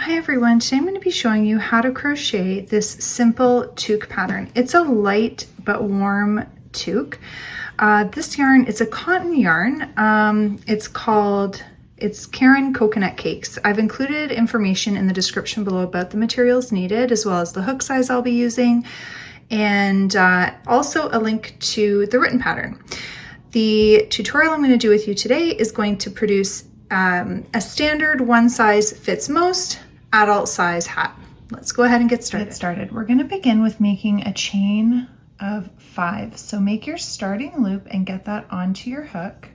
Hi everyone, today I'm going to be showing you how to crochet this simple toque pattern. It's a light but warm toque. This yarn is a cotton yarn. It's Caron coconut cakes. I've included information in the description below about the materials needed, as well as the hook size I'll be using, and also a link to the written pattern. The tutorial I'm going to do with you today is going to produce a standard one size fits most adult size hat. Let's go ahead and get started. We're going to begin with making a chain of 5. So make your starting loop and get that onto your hook.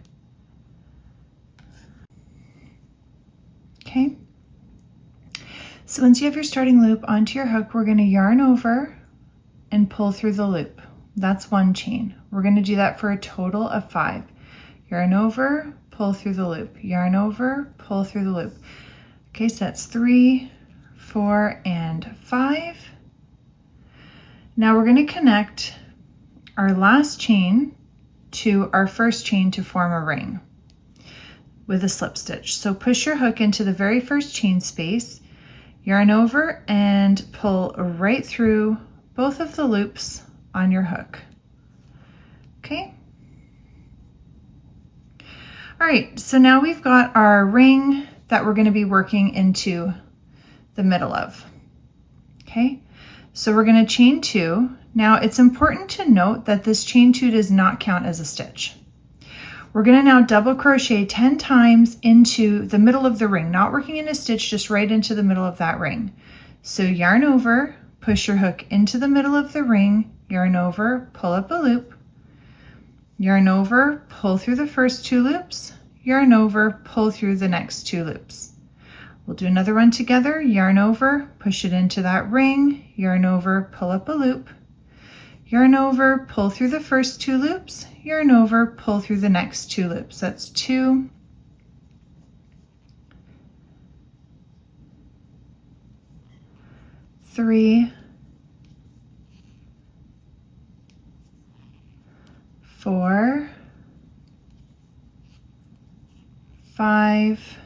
Okay. So once you have your starting loop onto your hook, we're going to yarn over and pull through the loop. That's one chain. We're going to do that for a total of 5. Yarn over, pull through the loop, yarn over, pull through the loop. Okay, so that's 3, 4, and 5. Now we're going to connect our last chain to our first chain to form a ring with a slip stitch. So push your hook into the very first chain space, yarn over, and pull right through both of the loops on your hook. Okay. All right, so now we've got our ring that we're going to be working into the middle of. Okay, so we're going to chain 2. Now it's important to note that this chain 2 does not count as a stitch. We're going to now double crochet 10 times into the middle of the ring, not working in a stitch, just right into the middle of that ring. So yarn over, push your hook into the middle of the ring, yarn over, pull up a loop, yarn over, pull through the first 2 loops, yarn over, pull through the next 2 loops. We'll do another one together, yarn over, push it into that ring, yarn over, pull up a loop, yarn over, pull through the first 2 loops, yarn over, pull through the next 2 loops. That's 2, 3, 4, 5,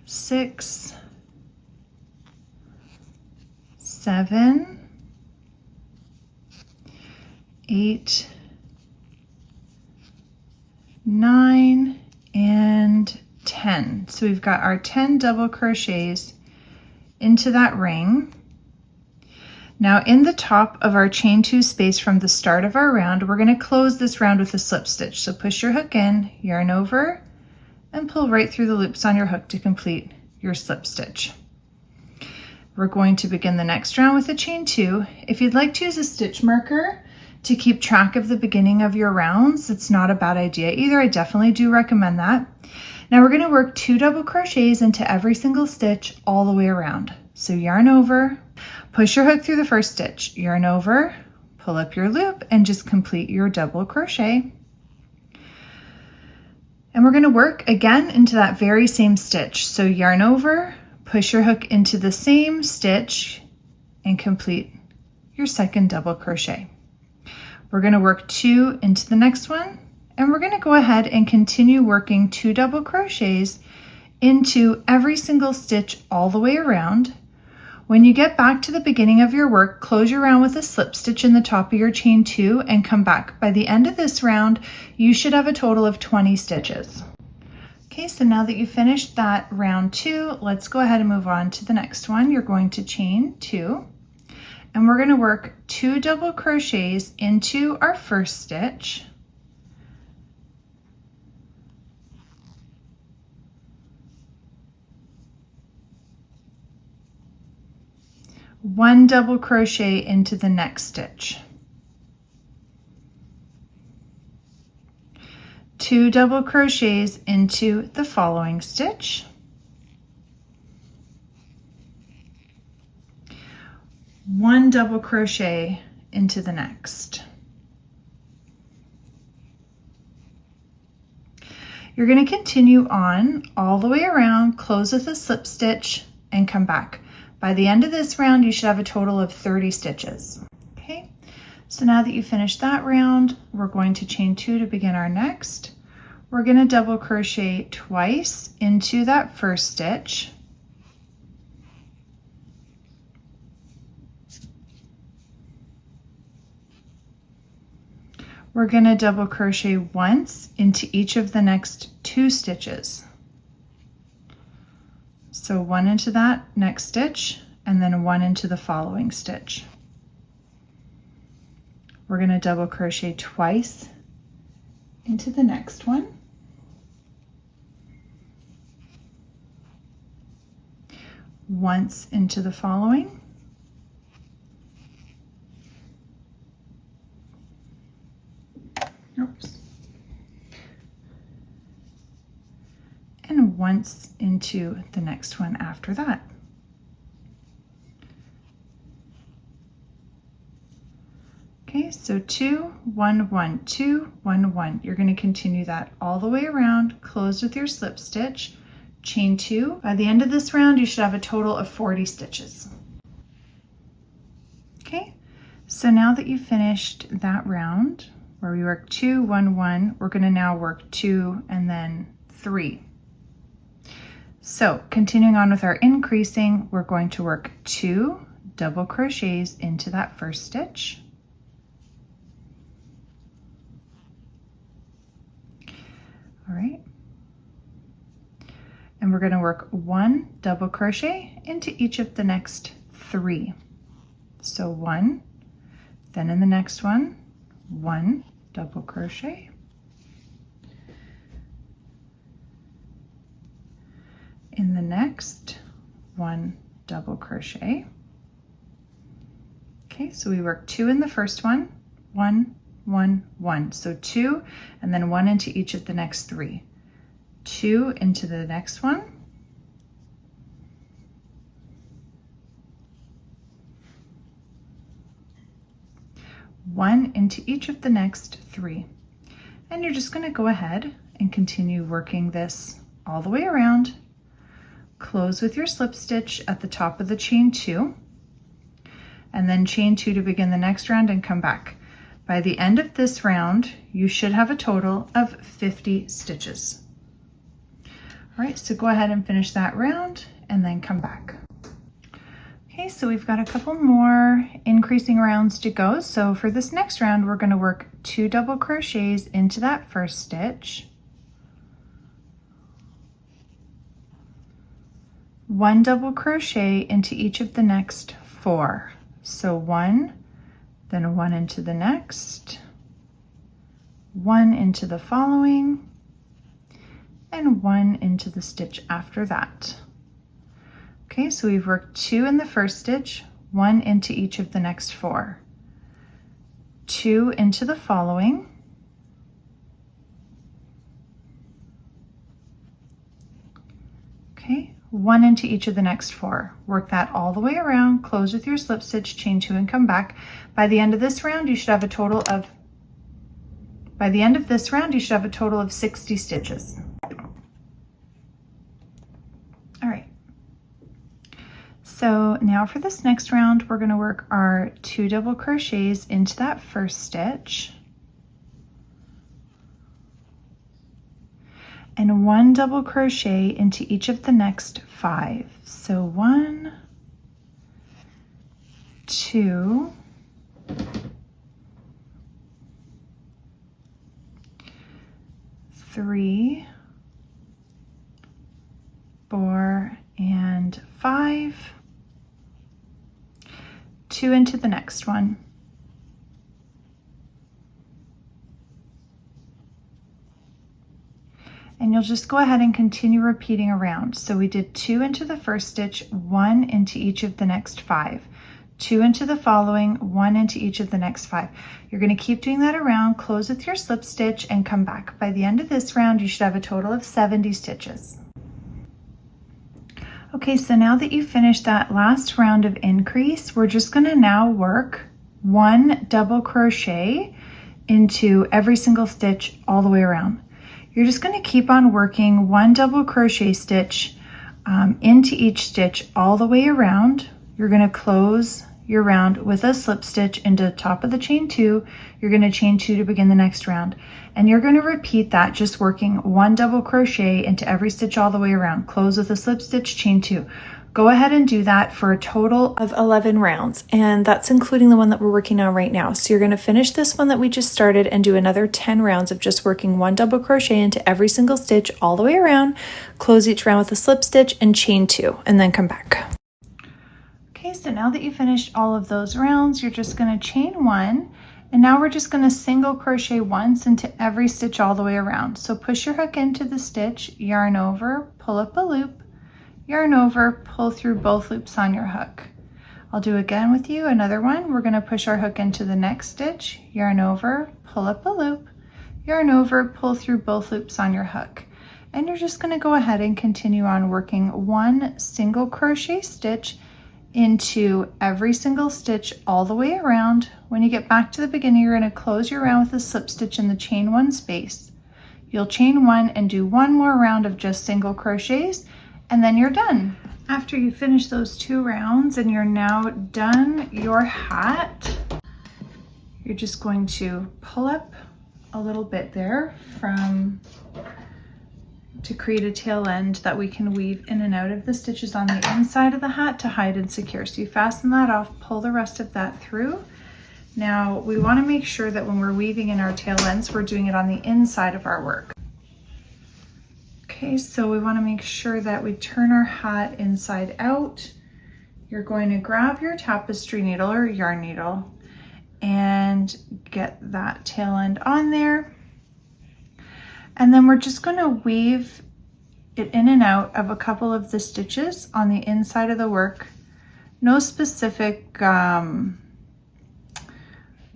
6, 7, 8, 9, and 10. So we've got our 10 double crochets into that ring. Now in the top of our chain 2 space from the start of our round, we're going to close this round with a slip stitch. So push your hook in, yarn over, and pull right through the loops on your hook to complete your slip stitch. We're going to begin the next round with a chain 2. If you'd like to use a stitch marker to keep track of the beginning of your rounds, it's not a bad idea either. I definitely do recommend that. Now we're going to work 2 double crochets into every single stitch all the way around. So yarn over, push your hook through the first stitch, yarn over, pull up your loop, and just complete your double crochet. And we're going to work again into that very same stitch. So yarn over, push your hook into the same stitch, and complete your second double crochet. We're going to work 2 into the next one, and we're going to go ahead and continue working 2 double crochets into every single stitch all the way around. When you get back to the beginning of your work, close your round with a slip stitch in the top of your chain 2 and come back. By the end of this round, you should have a total of 20 stitches. Okay, so now that you've finished that round 2, let's go ahead and move on to the next one. You're going to chain 2, and we're going to work 2 double crochets into our first stitch. One double crochet into the next stitch, 2 double crochets into the following stitch, 1 double crochet into the next. You're going to continue on all the way around, close with a slip stitch, and come back. By the end of this round, you should have a total of 30 stitches. Okay, so now that you've finished that round, we're going to chain 2 to begin our next. We're going to double crochet twice into that first stitch, we're going to double crochet once into each of the next 2 stitches. So 1 into that next stitch and then 1 into the following stitch. We're going to double crochet twice into the next one. Once into the following. Oops. And once into the next one after that. Okay, so 2, 1, 1, 2, 1, 1. You're going to continue that all the way around, close with your slip stitch, chain 2. By the end of this round, you should have a total of 40 stitches. Okay, so now that you've finished that round, where we work 2, 1, 1, we're going to now work 2 and then 3. So continuing on with our increasing, we're going to work 2 double crochets into that first stitch. All right. And we're going to work 1 double crochet into each of the next 3. So 1, then in the next one, 1 double crochet. In the next, 1 double crochet. Okay, so we work 2 in the first one, 1, 1, 1. So 2 and then 1 into each of the next 3. 2 into the next one. One into each of the next 3. And you're just going to go ahead and continue working this all the way around. Close with your slip stitch at the top of the chain 2, and then chain 2 to begin the next round and come back. By the end of this round, you should have a total of 50 stitches. All right, so go ahead and finish that round and then come back. Okay, so we've got a couple more increasing rounds to go. So for this next round, we're going to work 2 double crochets into that first stitch, 1 double crochet into each of the next 4. So 1, then 1 into the next, 1 into the following, and 1 into the stitch after that. Okay, so we've worked 2 in the first stitch, 1 into each of the next 4, 2 into the following, okay, 1 into each of the next 4. Work that all the way around, close with your slip stitch, chain 2 and come back. By the end of this round, you should have a total of 60 stitches. All right. So now for this next round, we're going to work our 2 double crochets into that first stitch and 1 double crochet into each of the next 5. So 1, 2, 3, 4, and 5. 2 into the next one. And you'll just go ahead and continue repeating around. So we did 2 into the first stitch, 1 into each of the next 5, 2 into the following, 1 into each of the next 5. You're going to keep doing that around, close with your slip stitch and come back. By the end of this round, you should have a total of 70 stitches. Okay, so now that you've finished that last round of increase, we're just going to now work 1 double crochet into every single stitch all the way around. You're just going to keep on working 1 double crochet stitch into each stitch all the way around. You're going to close your round with a slip stitch into the top of the chain 2. You're going to chain 2 to begin the next round. And you're going to repeat that, just working 1 double crochet into every stitch all the way around. Close with a slip stitch, chain 2. Go ahead and do that for a total of 11 rounds, and that's including the one that we're working on right now. So you're going to finish this one that we just started and do another 10 rounds of just working 1 double crochet into every single stitch all the way around, close each round with a slip stitch and chain 2, and then come back. Okay, so now that you finished all of those rounds, you're just going to chain 1, and now we're just going to single crochet once into every stitch all the way around. So push your hook into the stitch, yarn over, pull up a loop, yarn over, pull through both loops on your hook. I'll do again with you, another one. We're going to push our hook into the next stitch, yarn over, pull up a loop, yarn over, pull through both loops on your hook. And you're just going to go ahead and continue on working 1 single crochet stitch into every single stitch all the way around. When you get back to the beginning, you're going to close your round with a slip stitch in the chain 1 space. You'll chain 1 and do 1 more round of just single crochets, and then you're done. After you finish those 2 rounds and you're now done your hat, you're just going to pull up a little bit there to create a tail end that we can weave in and out of the stitches on the inside of the hat to hide and secure. So you fasten that off, pull the rest of that through. Now we want to make sure that when we're weaving in our tail ends, we're doing it on the inside of our work. Okay, so we want to make sure that we turn our hat inside out. You're going to grab your tapestry needle or yarn needle and get that tail end on there. And then we're just going to weave it in and out of a couple of the stitches on the inside of the work. No specific rhyme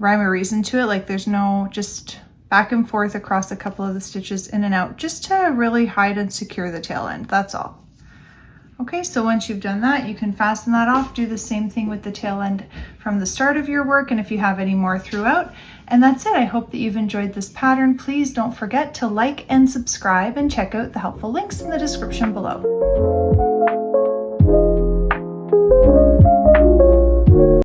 or reason to it, like there's no, just back and forth across a couple of the stitches in and out, just to really hide and secure the tail end, that's all. Okay, so once you've done that, you can fasten that off, do the same thing with the tail end from the start of your work, and if you have any more throughout. And that's it. I hope that you've enjoyed this pattern. Please don't forget to like and subscribe and check out the helpful links in the description below.